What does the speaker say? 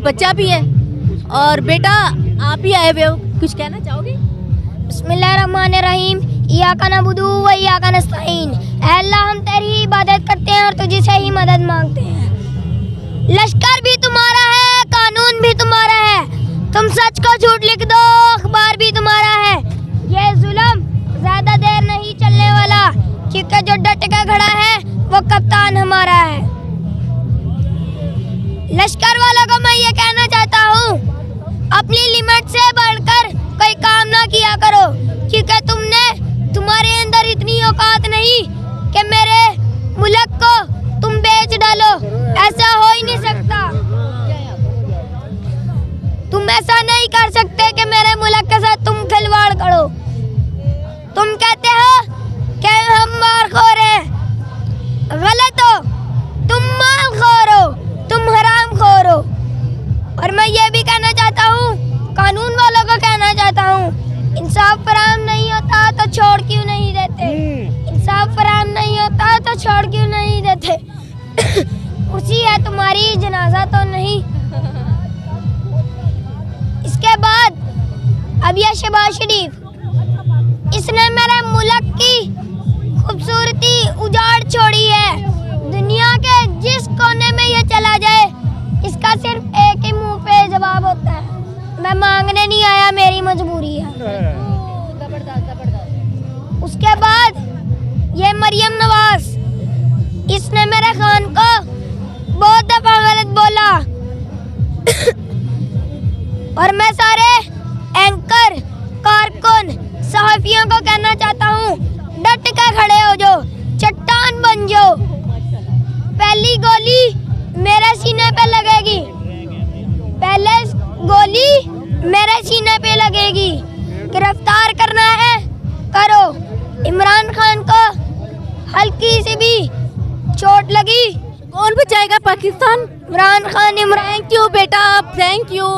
बच्चा भी है और बेटा आप ही आए हुए हो, कुछ कहना चाहोगे? बिस्मिल्लाहिर्रहमानिर्रहीम, इय्याका नअबुदु व इय्याका नस्तईन। ऐ अल्लाह, हम तेरी ही इबादत करते हैं और तुझे से ही मदद मांगते हैं। लश्कर भी तुम्हारा है, कानून भी तुम्हारा है, तुम सच को झूठ लिख दो, अखबार भी तुम्हारा है। ये जुल्म ज्यादा देर नहीं चलने वाला, क्योंकि जो डट के खड़ा है वो कप्तान हमारा है। लश्कर वालों को मैं ये कहना चाहता हूँ, अपनी लिमिट से बढ़कर कोई काम ना किया करो, क्योंकि तुम्हारे अंदर इतनी औकात नहीं कि मेरे मुल्क को तुम बेच डालो। ऐसा हो ही नहीं सकता। तुम ऐसा नहीं कर सकते कि मेरे मुल्क के साथ तुम खिलवाड़ करो। तुम कहते हो कि हम मालखोर हैं, गलत हो। तुम मालखोर हो, तुम हरामखोर हो। और मैं ये भी कहना चाहता हूँ, कानून वालों को कहना चाहता हूँ, इंसाफ फराहम नहीं होता तो छोड़ क्यों नहीं देते? इंसाफ फराहम नहीं होता तो छोड़ क्यों नहीं देते? कुर्सी है तुम्हारी, जनाजा तो नहीं। इसके बाद अब यह शहबाज शरीफ, इसने मेरे मुल्क की खूबसूरती उजाड़ छोड़ी है। दुनिया के जिस कोने में ये चला जाए, इसका सिर्फ एक ही मुंह पे जवाब होता है, मैं मांगने नहीं आया, मेरी मजबूरी है। उसके बाद ये मरियम नवाज, इसने मेरे खान को बहुत दफा गलत बोला। और मैं सारे एंकर, कारकुन, सहाफियों को कहना चाहता हूँ, डट के खड़े हो जाओ, चट्टान बन जाओ। पहली गोली मेरे सीने पे लगेगी, पहले गोली मेरे सीने पे लगेगी। गिरफ्तार करना है, करो। इमरान खान को हल्की सी भी चोट लगी, कौन बचाएगा पाकिस्तान? इमरान खान। थैंक यू बेटा, थैंक यू।